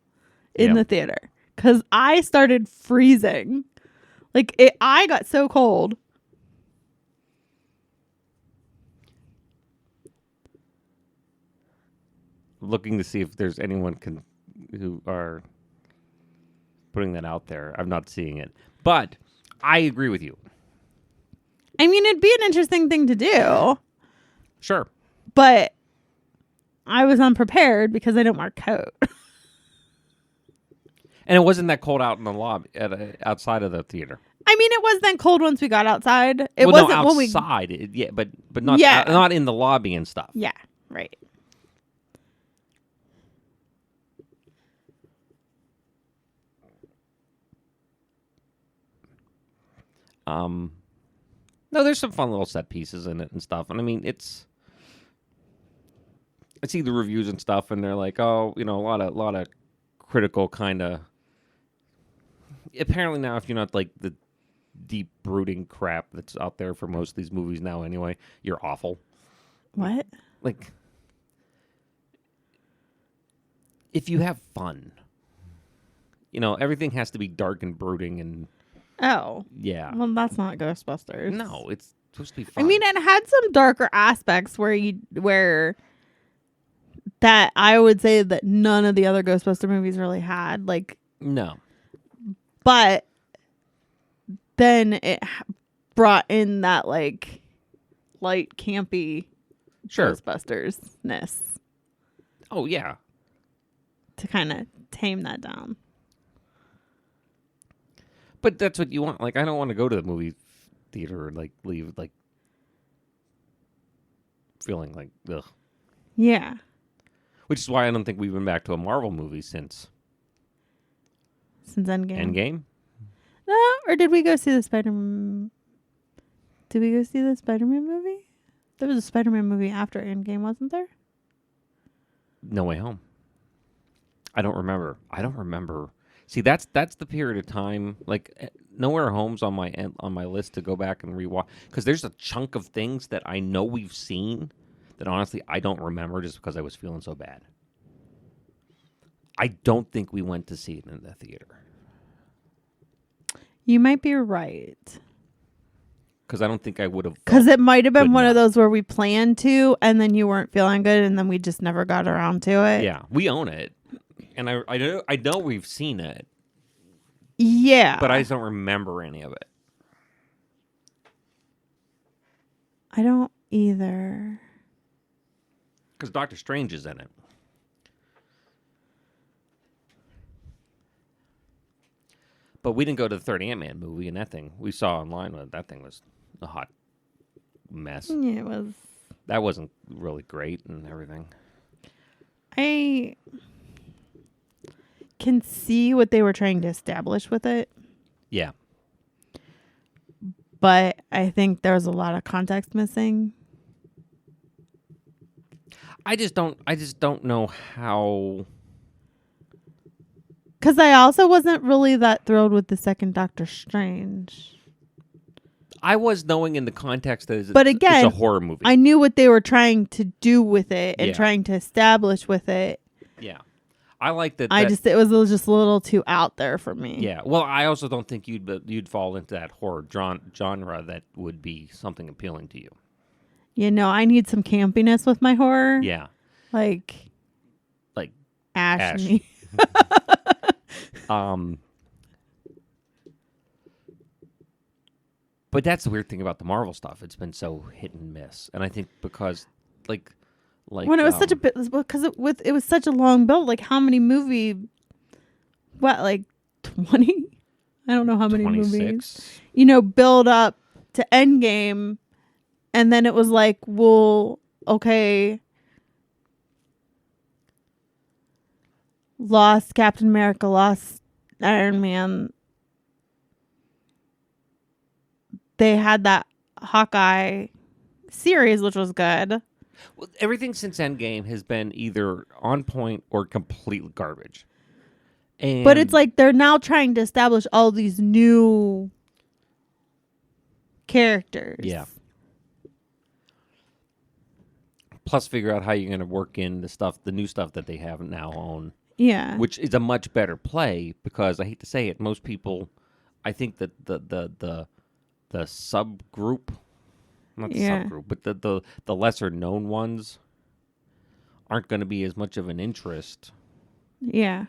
in the theater. because I started freezing. I got so cold. Looking to see if there's anyone who are putting that out there. I'm not seeing it. But I agree with you. I mean, it'd be an interesting thing to do. Sure. But I was unprepared because I didn't wear a coat. And it wasn't that cold out in the lobby, outside of the theater. I mean, it was then cold once we got outside. Wasn't outside. But not not in the lobby and stuff. Yeah, right. No, there's some fun little set pieces in it and stuff. And I mean, I see the reviews and stuff, and they're like, oh, a lot of critical kind of. Apparently now, if you're not like the deep brooding crap that's out there for most of these movies now, anyway, you're awful. What? Like, if you have fun, everything has to be dark and brooding and. Oh. Yeah. Well, that's not Ghostbusters. No, it's supposed to be fun. I mean, it had some darker aspects where that I would say that none of the other Ghostbuster movies really had. No. But then it brought in that light campy Ghostbusters-ness. Oh, yeah. To kind of tame that down. But that's what you want. Like, I don't want to go to the movie theater and leave feeling like ugh. Yeah. Which is why I don't think we've been back to a Marvel movie since Endgame. Endgame? No, or did we go see the Spider-Man? Did we go see the Spider-Man movie? There was a Spider-Man movie after Endgame, wasn't there? No Way Home. I don't remember. See, that's the period of time. Nowhere Home's on my list to go back and rewatch, because there's a chunk of things that I know we've seen that honestly I don't remember just because I was feeling so bad. I don't think we went to see it in the theater. You might be right. Because I don't think I would have. Because it might have been one of those where we planned to, and then you weren't feeling good, and then we just never got around to it. Yeah, we own it, and I know we've seen it. Yeah, but I just don't remember any of it. I don't either. Because Doctor Strange is in it. But we didn't go to the third Ant-Man movie, and that thing we saw online, that thing was a hot mess. Yeah, it was. That wasn't really great and everything. I can see what they were trying to establish with it. Yeah. But I think there was a lot of context missing. I just don't know how. Because I also wasn't really that thrilled with the second Doctor Strange. I was, knowing in the context that it's a horror movie. I knew what they were trying to do with it and trying to establish with it. Yeah. I like that. It was just a little too out there for me. Yeah. Well, I also don't think you'd fall into that horror genre that would be something appealing to you. I need some campiness with my horror. Yeah. Like Ash. But that's the weird thing about the Marvel stuff. It's been so hit and miss, and I think because when it was such a bit, because it was such a long build. Like, how many movie? What, 20? I don't know how many 26. movies. Build up to Endgame, and then it was like, well, okay. Lost Captain America, lost Iron Man. They had that Hawkeye series, which was good. Well, everything since Endgame has been either on point or complete garbage. But it's like they're now trying to establish all these new characters. Yeah. Plus, figure out how you're going to work in the new stuff that they have now on. Yeah. which is a much better play because I hate to say it, most people, I think that the subgroup, not the Yeah. subgroup, but the lesser known ones aren't going to be as much of an interest. Yeah.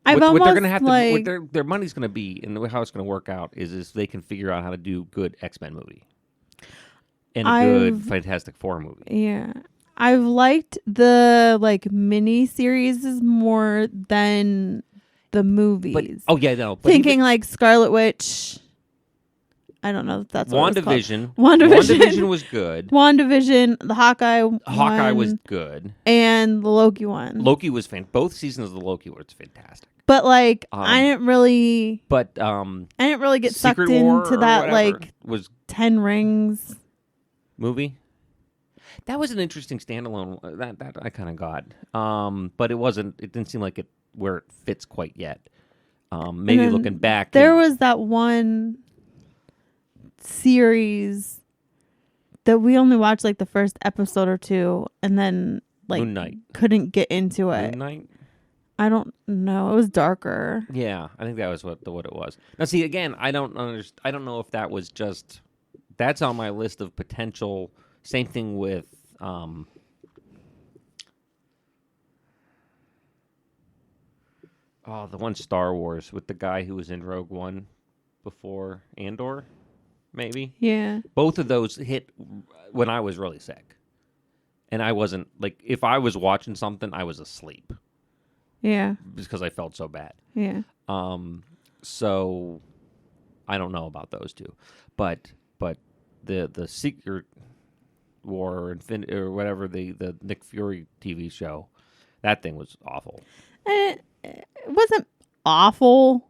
I've What they're almost going to have like, to, what their money's going to be, and how it's going to work out is they can figure out how to do good X-Men movie and a good Fantastic Four movie. Yeah. I've liked the like mini series more than the movies. But no, but Thinking like Scarlet Witch. I don't know if that's what it's called. WandaVision. WandaVision. WandaVision was good. WandaVision, the Hawkeye was good. And the Loki one. Loki was both seasons of the Loki were fantastic. But like I didn't really get sucked Secret War into that like was 10 Rings movie. That was an interesting standalone that I kind of got. But it didn't seem like it where it fits quite yet. Maybe looking back, there was that one series that we only watched like the first episode or two and then like Moon Knight. Couldn't get into it. Moon Knight? I don't know. It was darker. Yeah, I think that was what it was. Now see again, I don't know if that was just that's on my list of potential. Same thing with the one Star Wars with the guy who was in Rogue One before Andor. Maybe. Yeah. Both of those hit when I was really sick. And I wasn't, like, if I was watching something, I was asleep. Yeah. Because I felt so bad. Yeah. So, I don't know about those two. But the Secret War or whatever, the Nick Fury TV show, that thing was awful. It wasn't awful.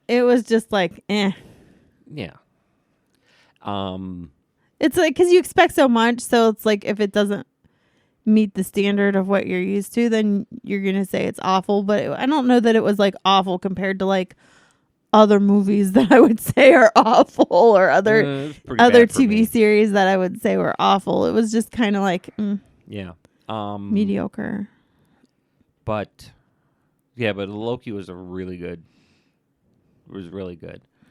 It was just like, eh. Yeah. It's like because you expect so much, so it's like if it doesn't meet the standard of what you're used to, then you're gonna say it's awful. But I don't know that it was like awful compared to like other movies that I would say are awful or other TV series that I would say were awful. It was just kind of like mediocre. But Loki was really good.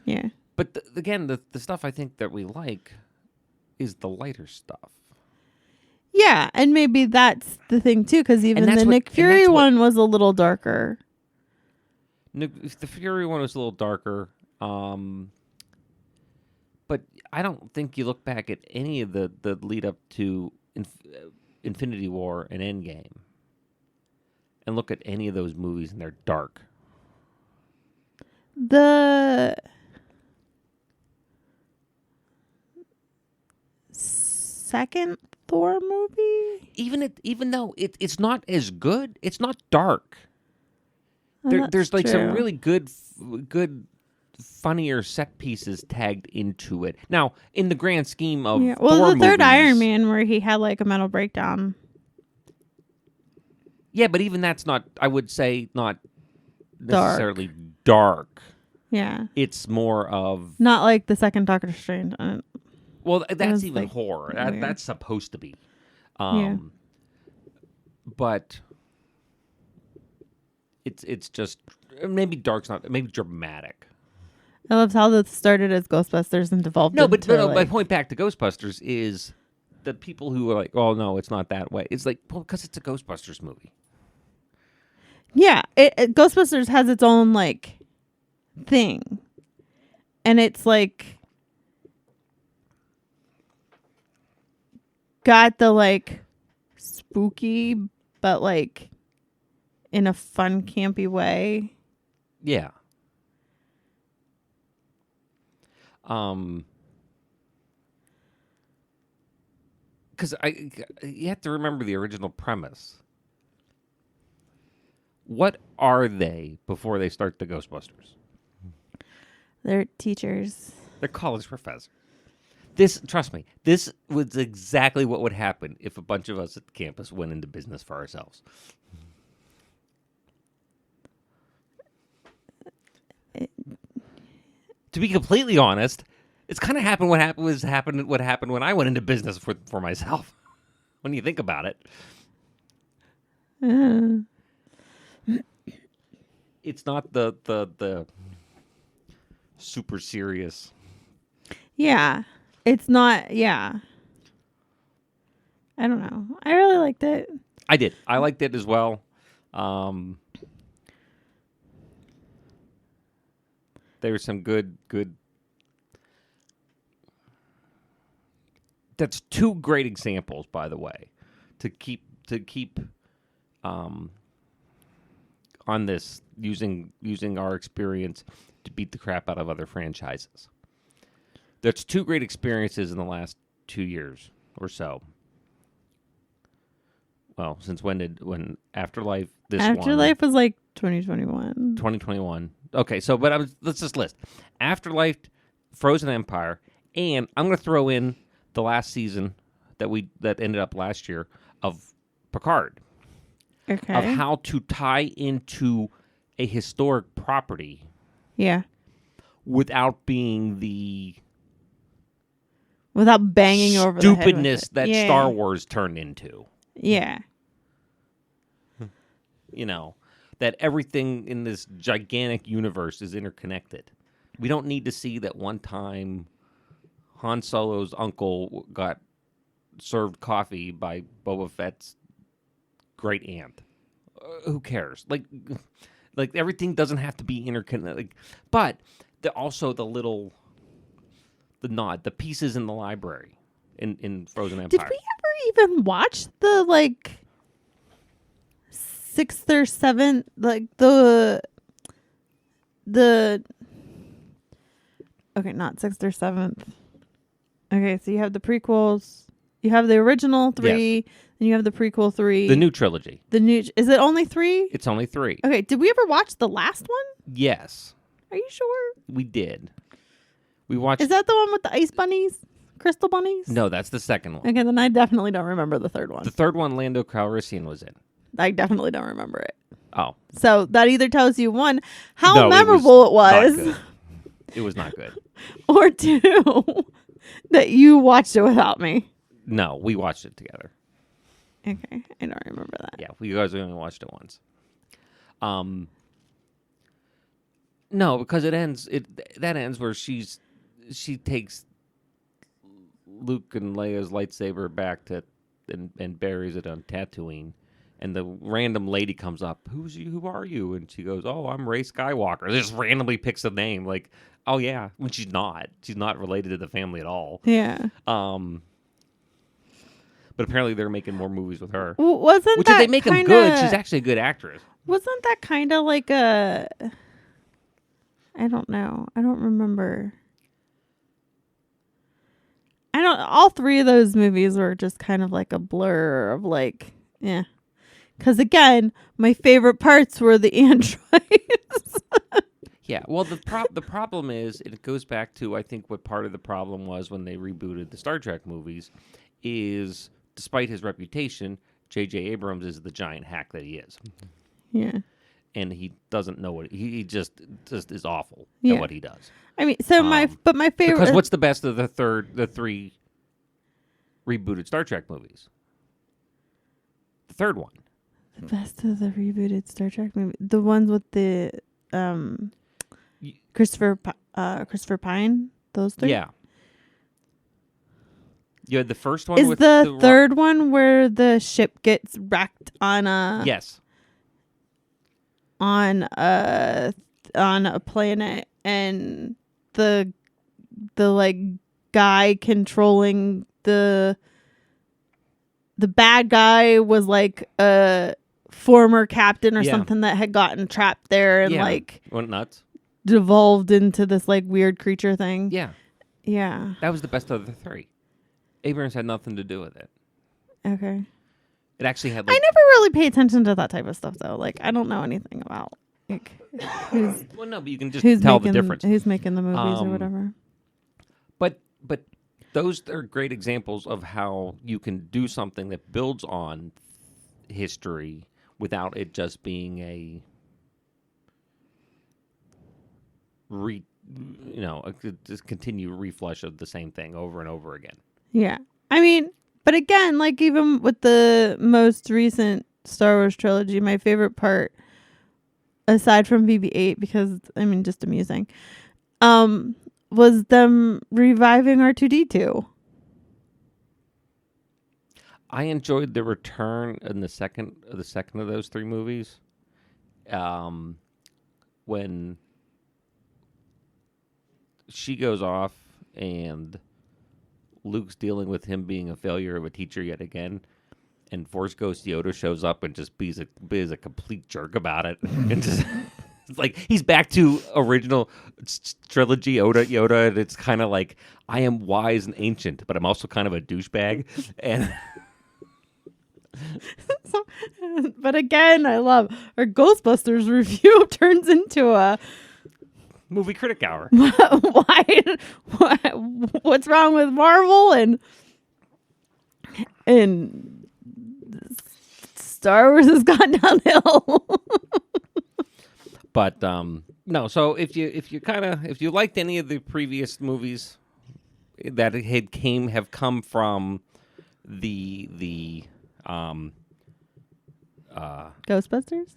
Yeah. But again, the stuff I think that we like is the lighter stuff. Yeah, and maybe that's the thing too, because even the Nick Fury one was a little darker. The Fury one was a little darker, but I don't think you look back at any of the lead up to Infinity War and Endgame, and look at any of those movies, and they're dark. The second Thor movie, even though it's not as good, it's not dark. There's like some really good, funnier set pieces tagged into it. Now, in the grand scheme of Thor the third movies, Iron Man where he had like a mental breakdown. Yeah, but even that's not. I would say not necessarily dark. Yeah, it's more of not like the second Doctor Strange. Well, that's even like horror. That's supposed to be. But it's just maybe dark's not maybe dramatic. I love how this started as Ghostbusters and devolved. My point back to Ghostbusters is the people who are like, "Oh no, it's not that way." It's like, well, because it's a Ghostbusters movie. Yeah, Ghostbusters has its own like thing, and it's like got the like spooky, but like in a fun, campy way. Yeah. Because you have to remember the original premise. What are they before they start the Ghostbusters? They're teachers. They're college professors. Trust me, this was exactly what would happen if a bunch of us at campus went into business for ourselves. To be completely honest, it's kind of happened what happened when I went into business for myself. When you think about it. it's not the super serious. Yeah. It's not, yeah. I don't know. I really liked it. I did. I liked it as well. Um, there's some good. That's two great examples, by the way, to keep um, on this using our experience to beat the crap out of other franchises. That's two great experiences in the last 2 years or so. Well, since when Afterlife Afterlife was like 2021. 2021. Okay, so let's just list Afterlife, Frozen Empire, and I'm going to throw in the last season that ended up last year of Picard. Okay. Of how to tie into a historic property. Yeah. Without being without banging over the head with stupidness it. that Star Wars turned into. Yeah. You know, that everything in this gigantic universe is interconnected. We don't need to see that one time Han Solo's uncle got served coffee by Boba Fett's great aunt. Who cares? Like everything doesn't have to be interconnected. But also the pieces in the library in Frozen Empire. Did we ever even watch the sixth or seventh, the okay, not sixth or seventh. Okay, so you have the prequels, you have the original 3, Yes. and you have the prequel 3. The new trilogy. Is it only 3? It's only 3. Okay, did we ever watch the last one? Yes, Are you sure? we did. We watched. Is that the one with the ice bunnies? Crystal bunnies? No, that's the second one. Okay, then I definitely don't remember the third one. The third one, Lando Calrissian was in. I definitely don't remember it. Oh. So that either tells you, one, how No, memorable it not was, good. It was not good. or 2, that you watched it without me. No, we watched it together. Okay, I don't remember that. Yeah, we guys only watched it once. No, because it ends. That ends where she takes Luke and Leia's lightsaber back and buries it on Tatooine, and the random lady comes up. Who's you? Who are you? And she goes, "Oh, I'm Rey Skywalker." Just randomly picks a name, like, oh yeah, when she's not. She's not related to the family at all. Yeah. But apparently they're making more movies with her. Wasn't Which that if they make them good, she's actually a good actress. Wasn't that kind of like a... I don't know. I don't remember. All 3 of those movies were just kind of like a blur of like, yeah. Because again, my favorite parts were the androids. Yeah, well, the problem is, it goes back to, I think, what part of the problem was when they rebooted the Star Trek movies, is, despite his reputation, J.J. Abrams is the giant hack that he is. Yeah. And he doesn't know what... He just is awful Yeah. at what he does. I mean, so my favorite... Because what's the best of the 3 rebooted Star Trek movies? The third one. The best of the rebooted Star Trek movie, the ones with the Christopher Pine, those 3. Yeah. You had the first one Is with the third one where the ship gets wrecked on a Yes. on a planet, and the like guy controlling the bad guy was like a former captain or something that had gotten trapped there and like went nuts, devolved into this like weird creature thing. Yeah. That was the best of the 3. Abrams had nothing to do with it. Okay. It actually had. I never really pay attention to that type of stuff though. Like I don't know anything about like who's well, no, but you can just tell the difference. Who's making the movies or whatever. But those are great examples of how you can do something that builds on history without it just being a just continue reflush of the same thing over and over again. Yeah. I mean, but again, like even with the most recent Star Wars trilogy, my favorite part aside from BB-8, because I mean, just amusing, was them reviving R2-D2. I enjoyed the return in the second of those three movies. When she goes off and Luke's dealing with him being a failure of a teacher yet again, and Force Ghost Yoda shows up and just be a complete jerk about it, and just it's like he's back to original trilogy Yoda, and it's kind of like, I am wise and ancient, but I'm also kind of a douchebag, and. But again, I love our Ghostbusters review turns into a movie critic hour. What's wrong with Marvel and Star Wars has gone downhill. But no, so if you liked any of the previous movies that have come from the Ghostbusters?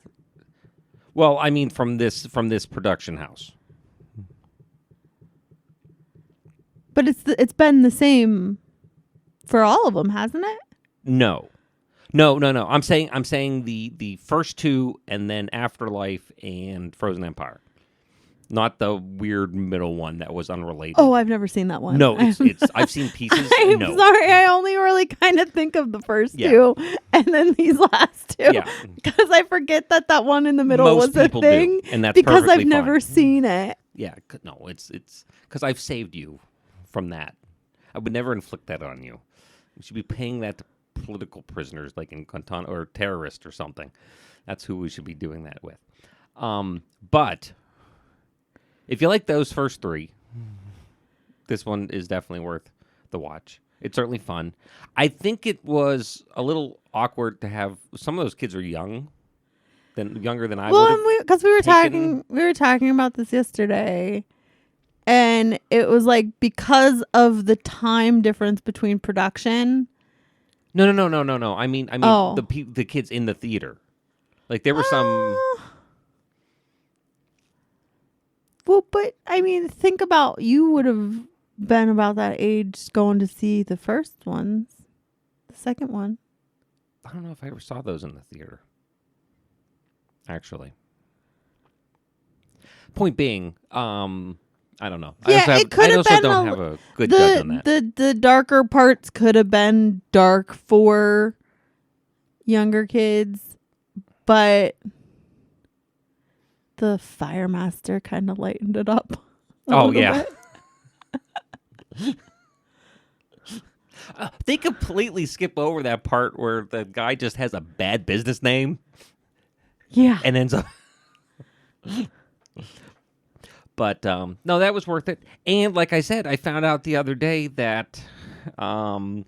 Well, I mean from this production house. But it's been the same for all of them, hasn't it? No. I'm saying the first two, and then Afterlife and Frozen Empire. Not the weird middle one that was unrelated. Oh, I've never seen that one. No, it's I've seen pieces. I'm no. sorry, I only really kind of think of the first two and then these last two. Yeah. Because I forget that one in the middle Most was a people thing. do, and that's because perfectly I've never fine. seen it. Yeah, no, it's because I've saved you from that. I would never inflict that on you. You should be paying that to political prisoners, like in Guantanamo, or terrorists or something. That's who we should be doing that with. But if you like those first three, this one is definitely worth the watch. It's certainly fun. I think it was a little awkward to have some of those kids are younger than I would. Well, because we were talking about this yesterday, and it was like because of the time difference between production. No. I mean the kids in the theater. Like there were some. Well, but I mean, think about, you would have been about that age going to see the first ones, the second one. I don't know if I ever saw those in the theater. Actually. Point being, I don't know. Yeah, it could have been. I don't have a good judge on that. The darker parts could have been dark for younger kids, but the Fire Master kind of lightened it up. Oh yeah. They completely skip over that part where the guy just has a bad business name. Yeah. And ends up. But no, that was worth it. And like I said, I found out the other day that I'm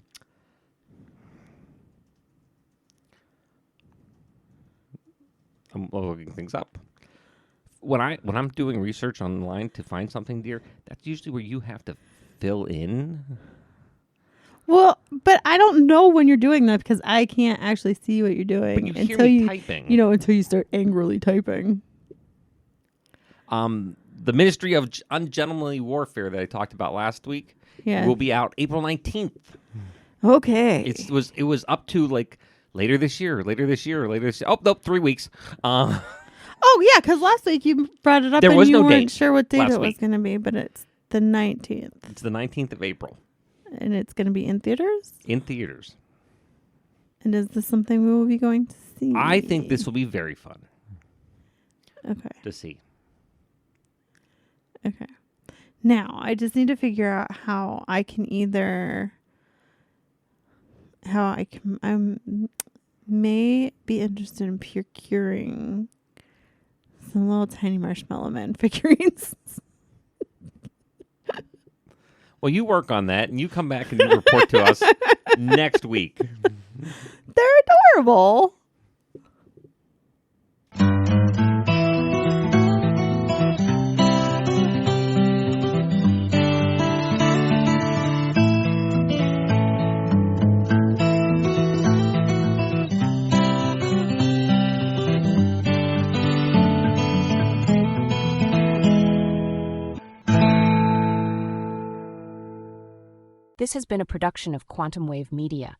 looking things up. When I'm doing research online to find something, dear, that's usually where you have to fill in. Well, but I don't know when you're doing that because I can't actually see what you're doing But you hear until me typing. Until you start angrily typing. The Ministry of Ungentlemanly Warfare that I talked about last week will be out April 19th. Okay. It was up to like later this year. Oh, nope, 3 weeks. Oh, yeah, because last week you brought it up There and was you no weren't date sure what date last it was week. going to be, but it's the 19th. It's the 19th of April. And it's going to be in theaters? In theaters. And is this something we will be going to see? I think this will be very fun. Okay. To see. Okay. Now, I just need to figure out how I may be interested in procuring some little tiny Marshmallow Man figurines. Well, you work on that, and you come back and you report to us next week. They're adorable. This has been a production of Quantum Wave Media.